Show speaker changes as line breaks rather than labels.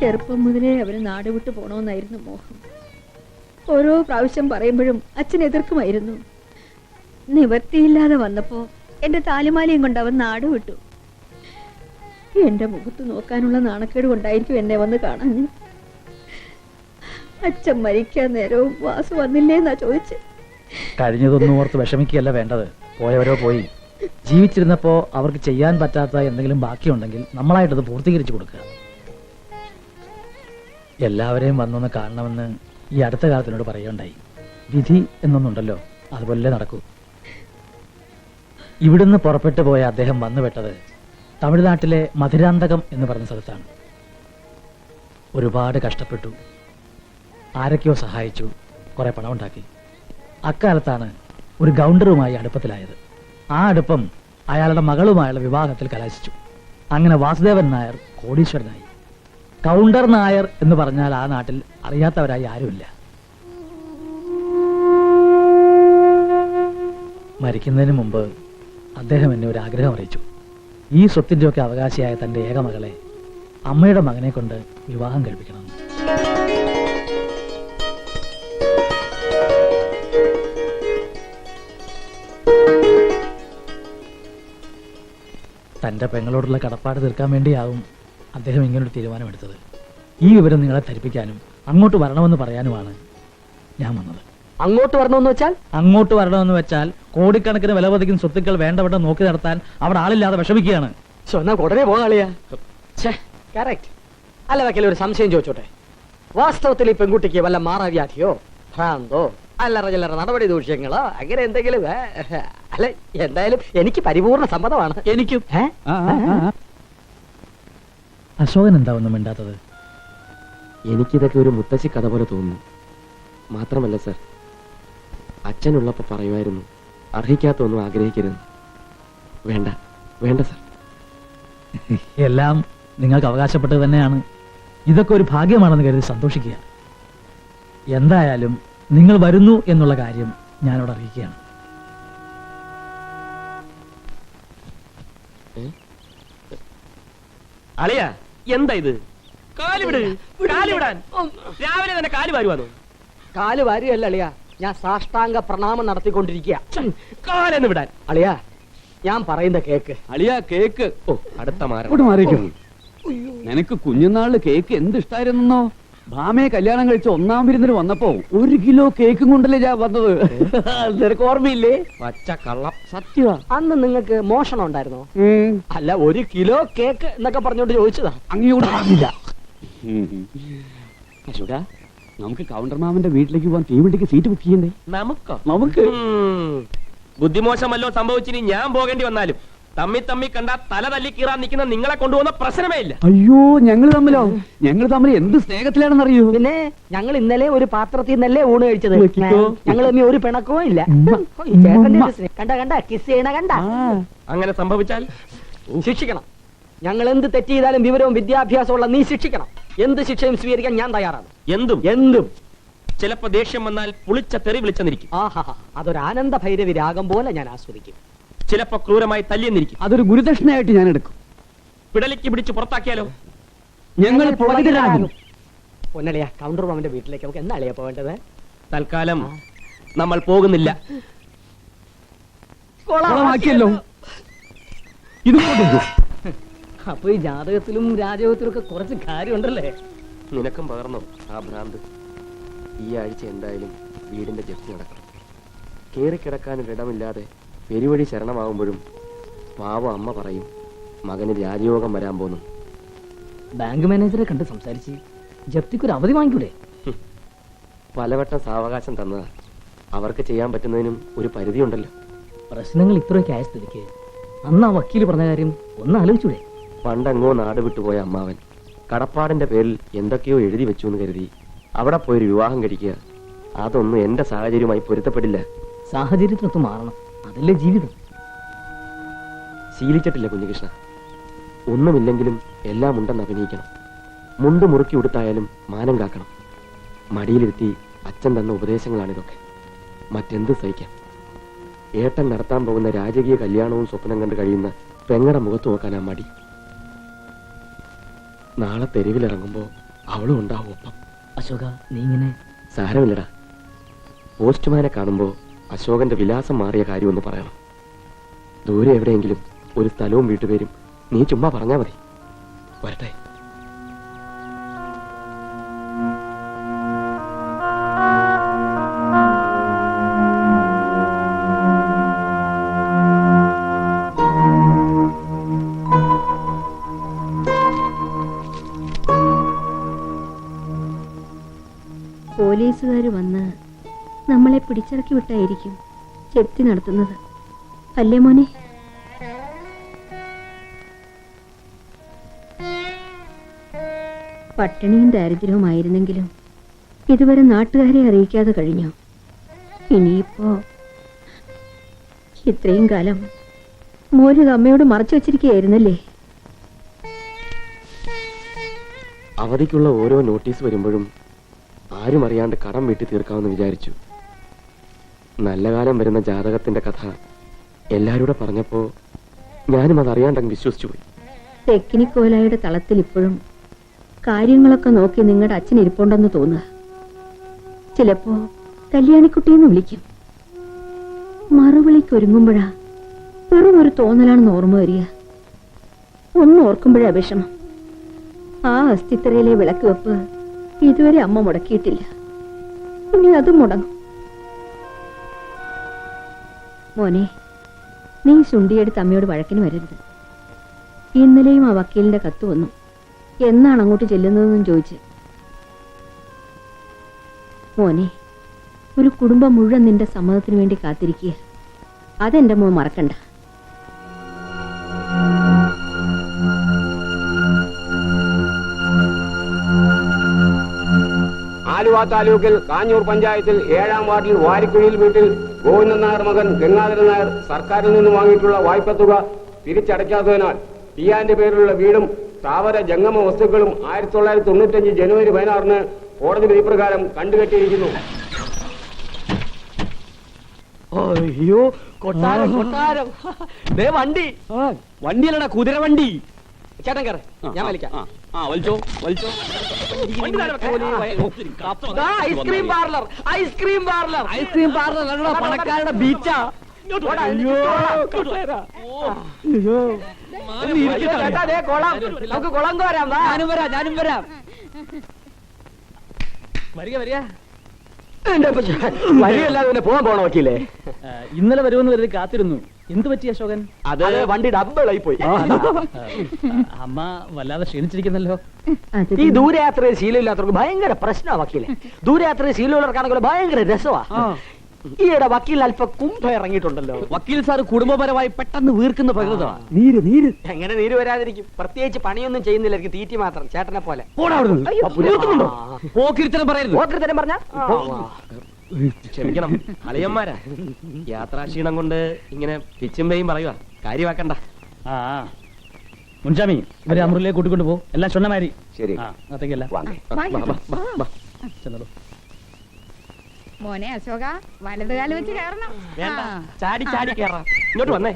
ചെറുപ്പം മുതലേ അവന് നാട് വിട്ടു പോണമെന്നായിരുന്നു മോഹം. ഓരോ പ്രാവശ്യം പറയുമ്പോഴും അച്ഛൻ എതിർക്കുമായിരുന്നു. നിവർത്തിയില്ലാതെ വന്നപ്പോ എന്റെ താലിമാലയും കൊണ്ട് അവൻ നാട് വിട്ടു. എന്റെ മുഖത്ത് നോക്കാനുള്ള നാണക്കേട് കൊണ്ടായിരിക്കും എന്നെ വന്ന് കാണാൻ. അച്ഛൻ മരിക്കാൻ നേരവും വാസു വന്നില്ലേന്നാ ചോദിച്ചു.
കഴിഞ്ഞതൊന്നും ഓർത്ത് വിഷമിക്കുകയല്ല വേണ്ടത്. പോയവരോ പോയി. ജീവിച്ചിരുന്നപ്പോ അവർക്ക് ചെയ്യാൻ പറ്റാത്ത എന്തെങ്കിലും ബാക്കിയുണ്ടെങ്കിൽ നമ്മളായിട്ടത് പൂർത്തീകരിച്ചു കൊടുക്കുക. എല്ലാവരെയും വന്നൊന്ന് കാണണമെന്ന് ഈ അടുത്ത കാലത്തിനോട് പറയുകയുണ്ടായി. വിധി എന്നൊന്നുണ്ടല്ലോ, അതുപോലെ നടക്കൂ. ഇവിടുന്ന് പുറപ്പെട്ടു പോയ അദ്ദേഹം വന്നുപെട്ടത് തമിഴ്നാട്ടിലെ മധുരാന്തകം എന്ന് പറഞ്ഞ സ്ഥലത്താണ്. ഒരുപാട് കഷ്ടപ്പെട്ടു, ആരൊക്കെയോ സഹായിച്ചു, കുറെ പണമുണ്ടാക്കി. അക്കാലത്താണ് ഒരു ഗൗണ്ടറുമായി അടുപ്പത്തിലായത്. ആ അടുപ്പം അയാളുടെ മകളുമായുള്ള വിവാഹത്തിൽ കലാശിച്ചു. അങ്ങനെ വാസുദേവൻ നായർ കോടീശ്വരനായി. കൗണ്ടർ നായർ എന്ന് പറഞ്ഞാൽ ആ നാട്ടിൽ അറിയാത്തവരായി ആരുമില്ല. മരിക്കുന്നതിന് മുമ്പ് അദ്ദേഹം എന്നെ ഒരു ആഗ്രഹം അറിയിച്ചു. ഈ സ്വത്തിൻ്റെയൊക്കെ അവകാശിയായ തൻ്റെ ഏക മകളെ അമ്മയുടെ മകനെ കൊണ്ട് വിവാഹം കഴിപ്പിക്കണം. തൻ്റെ പെങ്ങളോടുള്ള കടപ്പാട് തീർക്കാൻ വേണ്ടിയാവും അദ്ദേഹം ഇങ്ങനൊരു തീരുമാനമെടുത്തത്. ഈ വിവരം നിങ്ങളെ ധരിപ്പിക്കാനും അങ്ങോട്ട് വരണമെന്ന് പറയാനുമാണ് ഞാൻ വന്നത്.
അങ്ങോട്ട് വരണമെന്ന് വെച്ചാൽ?
അങ്ങോട്ട് വരണമെന്ന് വെച്ചാൽ കോടിക്കണക്കിന് വില പതിക്കുന്ന സ്വത്തുക്കൾ വേണ്ടവിടെ നോക്കി നടത്താൻ അവിടെ ആളില്ലാതെ വിഷമിക്കുകയാണ്.
ഉടനെ പോകാളിയാ. അല്ല വക്കീൽ, ഒരു സംശയം ചോദിച്ചോട്ടെ. വാസ്തവത്തിൽ ഈ പെൺകുട്ടിക്ക് വല്ല മാറാവ്യാധിയോ ഭ്രാന്തോ അല്ലറ ചില്ലറ നടപടി ദൂഷ്യങ്ങളോ അങ്ങനെ എന്തെങ്കിലും? അല്ല, എന്തായാലും എനിക്ക് പരിപൂർണ സമ്മതമാണ്.
എനിക്കും. അശോകൻ എന്താ ഒന്നും മിണ്ടാത്തത്?
എനിക്കിതൊക്കെ ഒരു മുത്തശ്ശി കഥ പോലെ തോന്നുന്നു. മാത്രമല്ല സർ, അച്ഛനുള്ളപ്പോൾ പറയുമായിരുന്നു അർഹിക്കാത്തൊന്നും ആഗ്രഹിക്കരുത്. വേണ്ട വേണ്ട സർ.
എല്ലാം നിങ്ങൾക്ക് അവകാശപ്പെട്ടത് തന്നെയാണ്. ഇതൊക്കെ ഒരു ഭാഗ്യമാണെന്ന് കരുതി സന്തോഷിക്കുക. എന്തായാലും നിങ്ങൾ വരുന്നു എന്നുള്ള കാര്യം ഞാനോട് അറിയിക്കുകയാണ്.
അളിയ, എന്താ ഇത്? കാലുവിടാൻ രാവിലെ തന്നെ കാല് വാരുവാന്നോ?
കാല് വാരിയല്ല അളിയ, ഞാൻ സാഷ്ടാംഗ പ്രണാമം നടത്തിക്കൊണ്ടിരിക്കുക.
കാലെന്ന് വിടാൻ.
അളിയ, ഞാൻ പറയുന്ന കേക്ക്.
അളിയ, കേക്ക്.
ഓ, അടുത്ത
മാറിക്കും. നിനക്ക് കുഞ്ഞുനാളില് കേക്ക് എന്ത് ഇഷ്ടായിരുന്നോ? ഭാമയെ കല്യാണം കഴിച്ച 1-ാം വിരുന്നിന് വന്നപ്പോ 1 കിലോ കേക്കും കൊണ്ടല്ലേ ഞാൻ വന്നത്. നിനക്ക് ഓർമ്മയില്ലേ?
പച്ച കള്ളം.
സത്യമാ.
അന്ന് നിങ്ങൾക്ക് മോഷണം ഉണ്ടായിരുന്നോ? അല്ല, 1 കിലോ കേക്ക് എന്നൊക്കെ പറഞ്ഞോണ്ട് ചോദിച്ചതാ.
അങ്ങോട്ട് പറഞ്ഞില്ല. അശോക, നമുക്ക് കൗണ്ടർ മാമന്റെ വീട്ടിലേക്ക് പോകാൻ തീവണ്ടിക്ക് സീറ്റ് ബുക്ക് ചെയ്യണ്ടേ? നമുക്ക്
ബുദ്ധിമോശമല്ലോ സംഭവിച്ചിനി ഞാൻ പോകേണ്ടി വന്നാലും തമ്മി കണ്ട തല തല്ലി കീറാൻ നിൽക്കുന്ന നിങ്ങളെ കൊണ്ടുപോകുന്ന പ്രശ്നമേ ഇല്ല.
അയ്യോ, ഞങ്ങൾ തമ്മിൽ എന്ത് സ്നേഹത്തിലാണെന്നറിയോ?
പിന്നെ ഞങ്ങൾ ഇന്നലെ ഒരു പാത്രത്തിൽ നിന്നല്ലേ ഊണ് കഴിച്ചത്. ഞങ്ങൾ തമ്മിൽ ഒരു പിണക്കവും ഇല്ല. കണ്ട കിസ് ചെയ്യണ കണ്ട.
അങ്ങനെ സംഭവിച്ചാൽ
ശിക്ഷിക്കണം. ഞങ്ങൾ എന്ത് തെറ്റ് ചെയ്താലും വിവരവും വിദ്യാഭ്യാസമുള്ള നീ ശിക്ഷിക്കണം. എന്ത് ശിക്ഷയും സ്വീകരിക്കാൻ ഞാൻ തയ്യാറാണ്. എന്തും.
ചിലപ്പോ ദേഷ്യം വന്നാൽ പുളിച്ച തെറി വിളിച്ചെന്നിരിക്കും.
ആഹാ, അതൊരു ആനന്ദ ഭൈരവി രാഗം പോലെ ഞാൻ ആസ്വദിക്കും.
ചിലപ്പോ ക്രൂരമായി തല്ലിയെന്നിരിക്കും.
അതൊരു ഗുരുദക്ഷിണയായിട്ട് ഞാൻ എടുക്കും.
പിടലിക്ക് പിടിച്ച് പുറത്താക്കിയാലോ?
ഞങ്ങൾ
പൊന്നളിയ, കൗണ്ടർ മാമന്റെ വീട്ടിലേക്ക് നമുക്ക് എന്നാ അളിയാ പോവേണ്ടത്?
തൽക്കാലം നമ്മൾ പോകുന്നില്ല.
അപ്പൊ ഈ ജാതകത്തിലും രാജകത്തിലും ഒക്കെ കുറച്ച് കാര്യമുണ്ടല്ലേ?
നിനക്കും പകർന്നോ ആ ഭ്രാന്ത്? ഈ ആഴ്ച എന്തായാലും വീടിന്റെ ജപ്തി നടക്കണം. കേറിക്കിടക്കാനൊരിടമില്ലാതെ പെരുവഴി ശരണമാകുമ്പോഴും പാവ അമ്മ പറയും മകന് രാജയോഗം വരാൻ പോന്നു.
ബാങ്ക് മാനേജറെ കണ്ട് സംസാരിച്ച് ജപ്തിക്കൊരു അവധി വാങ്ങിക്കൂടെ?
പലവട്ടം സാവകാശം തന്നതാ. അവർക്ക് ചെയ്യാൻ പറ്റുന്നതിനും ഒരു പരിധിയുണ്ടല്ലോ.
പ്രശ്നങ്ങൾ ഇത്രയൊക്കെ ആയ സ്ഥിതിക്ക് അന്ന് ആ വക്കീല് പറഞ്ഞ കാര്യം ഒന്ന് ആലോചിച്ചൂടെ?
പണ്ടെങ്ങോ നാട് വിട്ടുപോയ അമ്മാവൻ കടപ്പാടിന്റെ പേരിൽ എന്തൊക്കെയോ എഴുതി വെച്ചു എന്ന് കരുതി അവിടെ പോയൊരു വിവാഹം കഴിക്കുക, അതൊന്നും എന്റെ സാഹചര്യവുമായി പൊരുത്തപ്പെടില്ല.
സാഹചര്യത്തിനൊത്ത് മാറണം, അതല്ലേ ജീവിതം.
ശീലിച്ചിട്ടില്ല കുഞ്ഞികൃഷ്ണ. ഒന്നുമില്ലെങ്കിലും എല്ലാം ഉണ്ടെന്ന് അഭിനയിക്കണം. മുണ്ട് മുറുക്കി ഉടുത്തായാലും മാനം കാക്കണം. മടിയിലിരുത്തി അച്ഛൻ തന്ന ഉപദേശങ്ങളാണിതൊക്കെ. മറ്റെന്ത് സഹിക്കാം. ഏട്ടൻ നടത്താൻ പോകുന്ന രാജകീയ കല്യാണവും സ്വപ്നം കണ്ട് കഴിയുന്ന പെങ്ങടെ മുഖത്ത് നോക്കാനാ മടി. നാളെ തെരുവിലിറങ്ങുമ്പോൾ അവളും ഉണ്ടാവും ഒപ്പം.
അശോക നീ ഇങ്ങനെ
സാരമില്ലടാ. പോസ്റ്റ്മാനെ കാണുമ്പോ അശോകന്റെ വിലാസം മാറിയ കാര്യമൊന്ന് പറയണം. ദൂരെ എവിടെയെങ്കിലും ഒരു സ്ഥലവും വീട്ടുപേരും നീ ചുമ്മാ പറഞ്ഞാ മതി. വരട്ടെ.
പോലീസുകാർ വന്ന് നമ്മളെ പിടിച്ചിറക്കി വിട്ടായിരിക്കും ചെത്തി നടത്തുന്നത്, അല്ലേ മോനെ? പട്ടിണിയും ദാരിദ്ര്യവുമായിരുന്നെങ്കിലും ഇതുവരെ നാട്ടുകാരെ അറിയിക്കാതെ കഴിഞ്ഞു. ഇനിയിപ്പോ ഇത്രയും കാലം മോര് അമ്മയോട് മറച്ചു വച്ചിരിക്കുകയായിരുന്നല്ലേ?
അവധിക്കുള്ള ഓരോ നോട്ടീസ് വരുമ്പോഴും ആരും അറിയാണ്ട് കടം വീട്ടി തീർക്കാമെന്ന് വിചാരിച്ചു. നല്ല കാലം വരുന്ന ജാതകത്തിന്റെ കഥ എല്ലാവരോടും പറഞ്ഞപ്പോ ഞാനും അതറിയാണ്ടങ്ങ് വിശ്വസിച്ചു പോയി.
തെക്കിനിക്കോലായുടെ തളത്തിൽ ഇപ്പോഴും കാര്യങ്ങളൊക്കെ നോക്കി നിങ്ങളുടെ അച്ഛൻ ഇരിപ്പുണ്ടെന്ന് തോന്നുക. ചിലപ്പോ കല്യാണിക്കുട്ടിയെന്ന് വിളിക്കും. മറുവിളിക്കൊരുങ്ങുമ്പോഴാ വെറും ഒരു തോന്നലാണെന്ന് ഓർമ്മ വരിക. ഒന്നും ഓർക്കുമ്പോഴാ വിഷമം. ആ അസ്ഥിത്തറയിലെ വിളക്ക് വെപ്പ് ഇതുവരെ അമ്മ മുടക്കിയിട്ടില്ല. ഇനി അതും മുടങ്ങും. മോനെ, നീ ശുണ്ടിയെടുത്ത് അമ്മയോട് വഴക്കിന് വരരുത്. ഇന്നലെയും ആ വക്കീലിന്റെ കത്ത് വന്നു. എന്നാണ് അങ്ങോട്ട് ചെല്ലുന്നതെന്നും ചോദിച്ച്. മോനെ, ഒരു കുടുംബം മുഴുവൻ നിന്റെ സമ്മതത്തിന് വേണ്ടി കാത്തിരിക്കുക. അതെന്റെ മോൻ മറക്കണ്ട.
ആലുവ താലൂക്കിൽ കാഞ്ഞൂർ പഞ്ചായത്തിൽ 7-ാം വാർഡിൽ വാരിക്കുഴിയിൽ വീട്ടിൽ ഗോവിന്ദൻ നായർ മകൻ ഗംഗാധരൻ നായർ സർക്കാരിൽ നിന്ന് വാങ്ങിയിട്ടുള്ള വായ്പത്തുക തിരിച്ചടയ്ക്കാത്തതിനാൽ പിയാന്റെ പേരിലുള്ള വീടും സ്ഥാവര ജംഗമ വസ്തുക്കളും 1995 ജനുവരി 16-ന് കോടതി വിധി പ്രകാരം കണ്ടുകെട്ടിയിരിക്കുന്നു.
അയ്യോ, കൊട്ടാരം കൊട്ടാരം. ദേ വണ്ടി. വണ്ടിയല്ലടാ, കുതിര വണ്ടി. ചേട്ടൻ കയറി, ഞാൻ വലിക്കാം. Ice cream parlour, ice cream parlour, ice cream parlour. പണക്കാരുടെ ബീച്ചാ. നമുക്ക് കുളം കോരാം. ഞാനും വരാം. വരിക വരികയല്ലാതെ പിന്നെ പോകാൻ പോണ വക്കീലേ.
ഇന്നലെ വരുമെന്ന് കരുതി കാത്തിരുന്നു. എന്ത് പറ്റി അശോകൻ?
അത് വണ്ടി ഡബിളായി പോയി.
അമ്മ വല്ലാതെ ക്ഷീണിച്ചിരിക്കുന്നല്ലോ.
ഈ ദൂരയാത്രയിൽ ശീലമില്ലാത്തവർക്ക് ഭയങ്കര പ്രശ്നമാണ് വക്കീലെ. ദൂരയാത്രയിൽ ശീലമുള്ളവർക്കാണെങ്കിലും ഭയങ്കര രസമാ. ഈയിടെ വക്കീൽ അല്പം കുംഭ ഇറങ്ങിയിട്ടുണ്ടല്ലോ.
വക്കീൽ സാർ കുടുംബപരമായി പെട്ടെന്ന് വീർക്കുന്ന പ്രകൃതമാണ്.
എങ്ങനെ നീര് വരാതിരിക്കും? പ്രത്യേകിച്ച് പണിയൊന്നും ചെയ്യുന്നില്ലായിരിക്കും, തീറ്റി മാത്രം. ചേട്ടനെ പോലെ
പോക്കിരിത്തരം പറയരുത്.
ഓർക്കരുത്തരം പറഞ്ഞ
ക്ഷമിക്കണം അളിയന്മാരാ. യാത്രാക്ഷീണം കൊണ്ട് ഇങ്ങനെ പിച്ചുമ്പയും പറയുക, കാര്യമാക്കണ്ട.
മുൻഷാമി, ഇവരെ അമൃതയിലേക്ക് കൂട്ടിക്കൊണ്ട് പോകും. എല്ലാം ചൊന്നമാരി.
ശരി,
അകത്തേക്കല്ല. ചെന്നോളൂ.
മോനെ അശോക, വലതുകാലം വെച്ച് കയറണം.
വേണ്ട, ചാടി ചാടി കയറാം. ഇങ്ങോട്ട് വന്നേ.